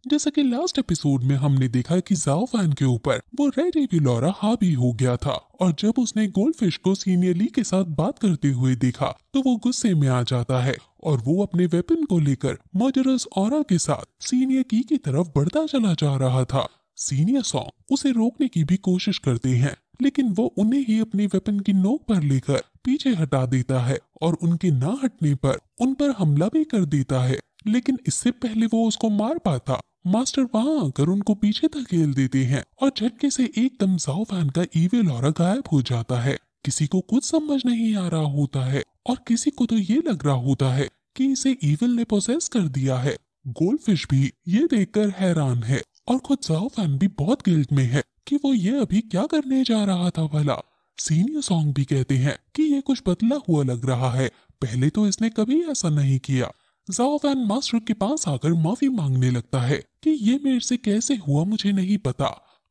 जैसा कि last episode में हमने देखा कि जाओ फैन के ऊपर वो रेड एविलोरा हावी हो गया था और जब उसने गोल्डफिश को सीनियर ली के साथ बात करते हुए देखा तो वो गुस्से में आ जाता है और वो अपने वेपन को लेकर मर्डरस ऑरा के साथ सीनियर की तरफ बढ़ता चला जा रहा था। सीनियर सॉन्ग उसे रोकने की भी कोशिश करते हैं लेकिन वो उन्हें ही अपनी वेपन की नोक पर लेकर पीछे हटा देता है और उनके ना हटने पर उन पर हमला भी कर देता है। लेकिन इससे पहले वो उसको मार पाता, मास्टर वहां आकर उनको पीछे धकेल देते हैं और झटके से एकदम जाओ फैन का ईविल ऑरा गायब हो जाता है। किसी को कुछ समझ नहीं आ रहा होता है और किसी को तो ये लग रहा होता है कि इसे ईविल ने पोसेस कर दिया है। गोल्डफिश भी ये देखकर हैरान है और खुद जाओ फैन भी बहुत गिल्ट में है कि वो ये अभी क्या करने जा रहा था भला। सीनियर सॉन्ग भी कहते हैं कि ये कुछ बदला हुआ लग रहा है, पहले तो इसने कभी ऐसा नहीं किया। जाओ फैन मास्टर के पास आकर माफी मांगने लगता है कि ये मेरे से कैसे हुआ मुझे नहीं पता,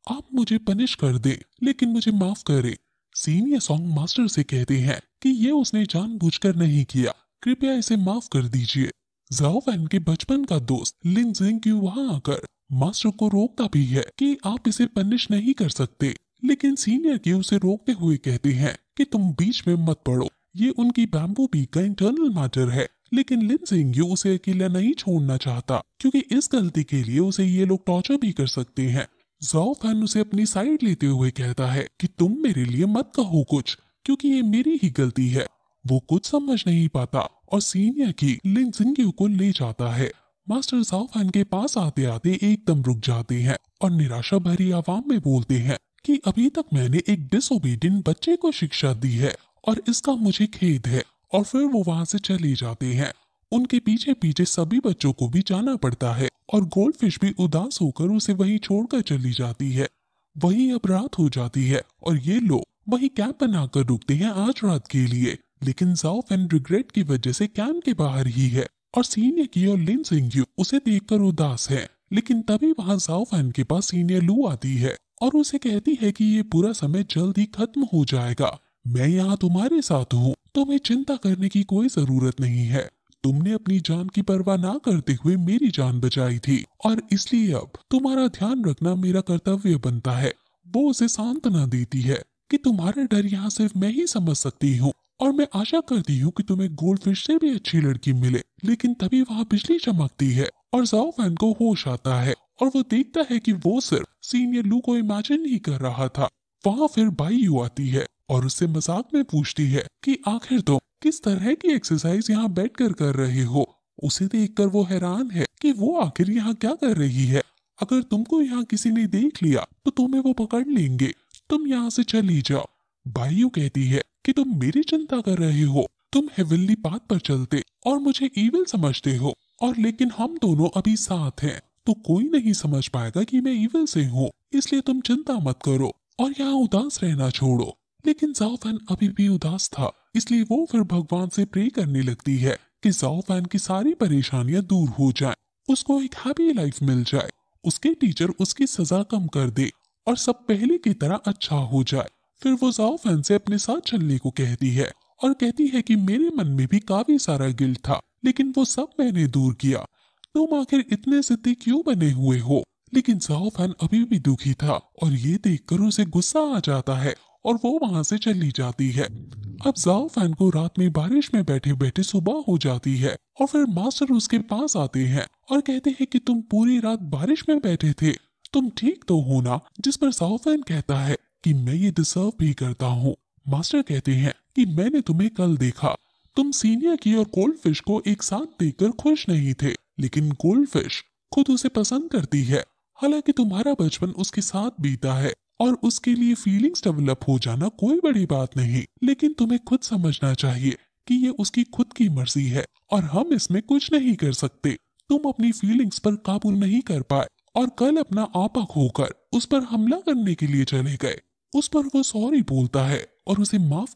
आप मुझे पनिश कर दे लेकिन मुझे माफ करे। सीनियर सॉन्ग मास्टर से कहते हैं कि ये उसने जानबूझकर नहीं किया, कृपया इसे माफ कर दीजिए। जाओ फैन के बचपन का दोस्त लिन जिंग वहां आकर मास्टर को रोकता भी है कि आप इसे पनिश नहीं कर सकते, लेकिन सीनियर की उसे रोकते हुए कहते हैं कि तुम बीच में मत पड़ो, ये उनकी बैम्बू बी का इंटरनल मैटर है। लेकिन लिन जिंग उसे अकेला नहीं छोड़ना चाहता क्योंकि इस गलती के लिए उसे ये लोग टॉर्चर भी कर सकते हैं। जाओ फैन उसे अपनी साइड लेते हुए कहता है कि तुम मेरे लिए मत कहो कुछ क्योंकि ये मेरी ही गलती है। वो कुछ समझ नहीं पाता और सीनियर की लिन जिंग को ले जाता है। मास्टर जाओ फैन के पास आते आते एकदम रुक जाते हैं और निराशा भरी आवाम में बोलते हैं कि अभी तक मैंने एक डिसोबीडियंट बच्चे को शिक्षा दी है और इसका मुझे खेद है। और फिर वो वहां से चले जाते हैं। उनके पीछे पीछे सभी बच्चों को भी जाना पड़ता है और गोल्डफिश भी उदास होकर उसे वहीं छोड़कर चली जाती है। वहीं अब रात हो जाती है और ये लोग वहीं कैंप बनाकर रुकते हैं आज रात के लिए। लेकिन जाओ फैन रिग्रेट की वजह से कैंप के बाहर ही है और सीनियर की और लिन जिंग उसे देखकर उदास है। लेकिन तभी वहां जाओ फैन के पास सीनियर लू आती है और उसे कहती है कि ये पूरा समय जल्द ही खत्म हो जाएगा, मैं यहाँ तुम्हारे साथ हूँ, तुम्हें चिंता करने की कोई जरूरत नहीं है, तुमने अपनी जान की परवाह ना करते हुए मेरी जान बचाई थी और इसलिए अब तुम्हारा ध्यान रखना मेरा कर्तव्य बनता है। वो उसे सांत्वना देती है कि तुम्हारा डर यहाँ सिर्फ मैं ही समझ सकती हूँ और मैं आशा करती हूँ कि तुम्हें गोल्डफिश से भी अच्छी लड़की मिले। लेकिन तभी वहाँ बिजली चमकती है और जाओ फैन को होश आता है और वो देखता है कि वो सिर्फ सीनियर लू को इमेजिन ही कर रहा था। वहाँ फिर बाईयू आती है और उससे मजाक में पूछती है कि आखिर तुम किस तरह की एक्सरसाइज यहाँ बैठकर कर रहे हो। उसे देखकर वो हैरान है कि वो आखिर यहाँ क्या कर रही है। अगर तुमको यहाँ किसी ने देख लिया तो तुम्हें वो पकड़ लेंगे, तुम यहाँ से चली जाओ। बाईयू कहती है कि तुम मेरी चिंता कर रहे हो, तुम हेवनली पाथ पर चलते और मुझे ईविल समझते हो और लेकिन हम दोनों अभी साथ हैं तो कोई नहीं समझ पाएगा कि मैं ईविल से हूँ, इसलिए तुम चिंता मत करो और यहाँ उदास रहना छोड़ो। लेकिन जाओ फैन अभी भी उदास था, इसलिए वो फिर भगवान से प्रे करने लगती है कि जाओ फैन की सारी परेशानियां दूर हो जाएं, उसको एक हैप्पी लाइफ मिल जाए, उसके टीचर उसकी सजा कम कर दे और सब पहले की तरह अच्छा हो जाए। फिर वो जाओ फैन से अपने साथ चलने को कहती है और कहती है कि मेरे मन में भी काफी सारा गिल्ट था लेकिन वो सब मैंने दूर किया, तुम आखिर इतने जिद्दी क्यों बने हुए हो। लेकिन जाओ फैन अभी भी दुखी था और ये देखकर उसे गुस्सा आ जाता है और वो वहां से चली जाती है। अब जाओ फैन को रात में बारिश में बैठे बैठे सुबह हो जाती है और फिर मास्टर उसके पास आते हैं और कहते हैं कि तुम पूरी रात बारिश में बैठे थे, तुम ठीक तो हो ना। जिस पर जाओ फैन कहता है कि मैं ये डिजर्व भी करता हूँ। मास्टर कहते हैं कि मैंने तुम्हें कल देखा, तुम सीनियर की और गोल्डफिश को एक साथ देखकर खुश नहीं थे, लेकिन गोल्डफिश खुद उसे पसंद करती है। हालांकि तुम्हारा बचपन उसके साथ बीता है और उसके लिए फीलिंग्स डेवलप हो जाना कोई बड़ी बात नहीं, लेकिन तुम्हें खुद समझना चाहिए कि ये उसकी खुद की मर्जी है और हम इसमें कुछ नहीं कर सकते। तुम अपनी फीलिंग्स पर काबू नहीं कर पाए और कल अपना आपा खोकर उस पर हमला करने के लिए चले गए। उस पर वो सॉरी बोलता है और उसे माफ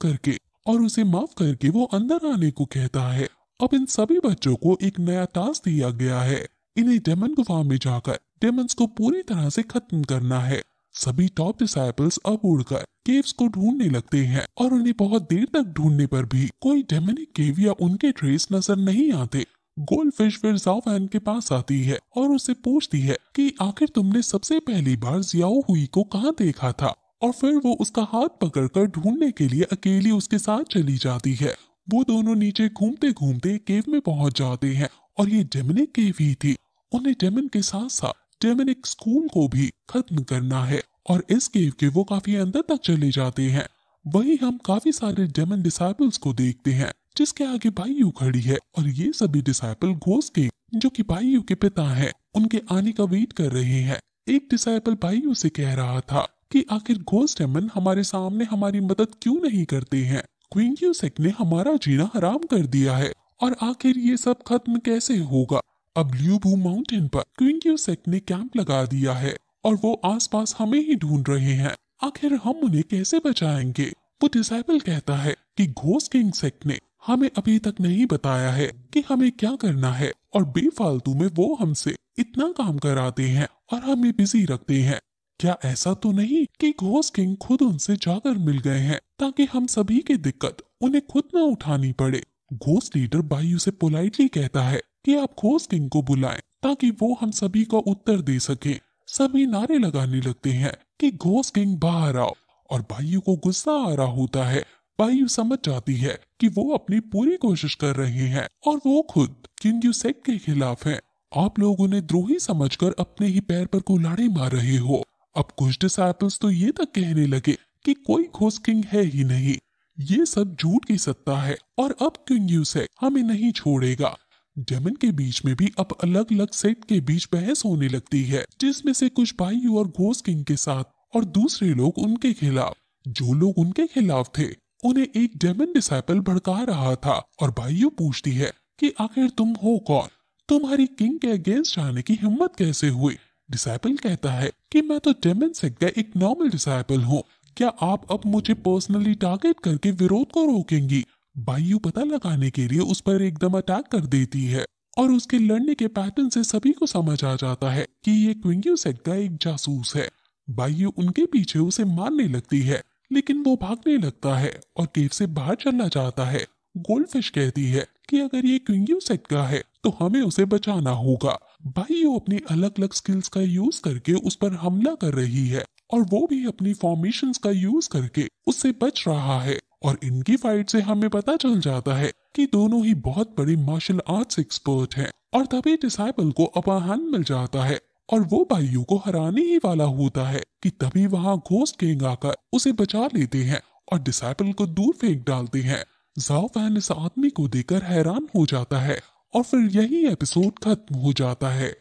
करके वो अंदर आने को कहता है। अब इन सभी बच्चों को एक नया टास्क दिया गया है, इन्हें डेमन गुफा में जाकर डेमन्स को पूरी तरह से खत्म करना है। सभी टॉप डिसाइपल्स अब उड़कर केव्स को ढूंढने लगते हैं और उन्हें बहुत देर तक ढूंढने पर भी कोई डेमनिक केव या उनके ट्रेस नजर नहीं आते। गोल्डफिश फिर ज़ाओफैन के पास आती है और उससे पूछती है कि आखिर तुमने सबसे पहली बार जियाओ हुई को कहाँ देखा था। और फिर वो उसका हाथ पकड़कर ढूंढने के लिए अकेली उसके साथ चली जाती है। वो दोनों नीचे घूमते घूमते केव में पहुंच जाते हैं और ये डेमनिक केव ही थी। उन्हें डेमन के साथ साथ डेमनिक स्कूल को भी खत्म करना है और इस केव के वो काफी अंदर तक चले जाते हैं। वहीं हम काफी सारे डेमन डिसाइपल्स को देखते हैं जिसके आगे बाइयू खड़ी है और ये सभी डिसाइपल घोस्ट किंग जो कि बाइयू के पिता हैं उनके आने का वेट कर रहे हैं। एक डिसाइपल बाइयू से कह रहा था कि आखिर घोस्ट डेमन हमारे सामने हमारी मदद क्यों नहीं करते हैं। क्वीन यूसेक ने हमारा जीना हराम कर दिया है और आखिर ये सब खत्म कैसे होगा। अब ल्यूबू माउंटेन पर क्वीन यूसेक ने कैंप लगा दिया है और वो आसपास हमें ही ढूंढ रहे हैं। आखिर हम उन्हें कैसे बचाएंगे। वो डिसाइपल कहता है कि घोस्ट किंग सेक ने हमें अभी तक नहीं बताया है कि हमें क्या करना है और बेफालतू में वो हमसे इतना काम कराते हैं और हमें बिजी रखते हैं। क्या ऐसा तो नहीं कि घोस्ट किंग खुद उनसे जाकर मिल गए हैं ताकि हम सभी की दिक्कत उन्हें खुद न उठानी पड़े। घोस्ट लीडर बायू से पोलाइटली कहता है कि आप घोस्ट किंग को बुलाएं ताकि वो हम सभी को उत्तर दे सके। सभी नारे लगाने लगते हैं कि घोस्ट किंग बाहर आओ और बायू को गुस्सा आ रहा होता है। बायू समझ जाती है कि वो अपनी पूरी कोशिश कर रहे हैं और वो खुद किंग यूसेक के खिलाफ हैं। आप लोग उन्हें द्रोही समझकर अपने ही पैर पर कुल्हाड़ी मार रहे हो। अब कुछ डिसाइपल्स तो ये तक कहने लगे कि कोई घोस्ट किंग है ही नहीं, ये सब झूठ की सत्ता है और अब किंग यूसेक हमें नहीं छोड़ेगा। डेमन के बीच में भी अब अलग अलग सेट के बीच बहस होने लगती है जिसमें से कुछ बायू और घोस्ट किंग के साथ और दूसरे लोग उनके खिलाफ। जो लोग उनके खिलाफ थे उन्हें एक डेमन डिसाइपल भड़का रहा था और बायू पूछती है कि आखिर तुम हो कौन, तुम्हारी किंग के अगेंस्ट जाने की हिम्मत कैसे हुई। डिसाइपल कहता है कि मैं तो डेमन सेक्ट का एक नॉर्मल डिसाइपल हूँ, क्या आप अब मुझे पर्सनली टारगेट करके विरोध को रोकेंगी। बायू पता लगाने के लिए उस पर एकदम अटैक कर देती है और उसके लड़ने के पैटर्न से सभी को समझ आ जाता है कि ये क्वीन यूसेक का एक जासूस है। बायू उनके पीछे उसे मारने लगती है लेकिन वो भागने लगता है और केव से बाहर चला जाता है। गोल्डफिश कहती है कि अगर ये क्वीन यूसेक का है तो हमें उसे बचाना होगा। बायू अपनी अलग अलग स्किल्स का यूज करके उस पर हमला कर रही है और वो भी अपनी फॉर्मेशंस का यूज करके उससे बच रहा है। और इनकी फाइट से हमें पता चल जाता है कि दोनों ही बहुत बड़े मार्शल आर्ट्स एक्सपर्ट हैं। और तभी डिसाइपल को अपर हैंड मिल जाता है और वो बायू को हराने ही वाला होता है कि तभी वहाँ घोस्ट किंग आकर उसे बचा लेते हैं और डिसाइपल को दूर फेंक डालते हैं। ज़ाओफैन इस आदमी को देखकर हैरान हो जाता है और फिर यही एपिसोड खत्म हो जाता है।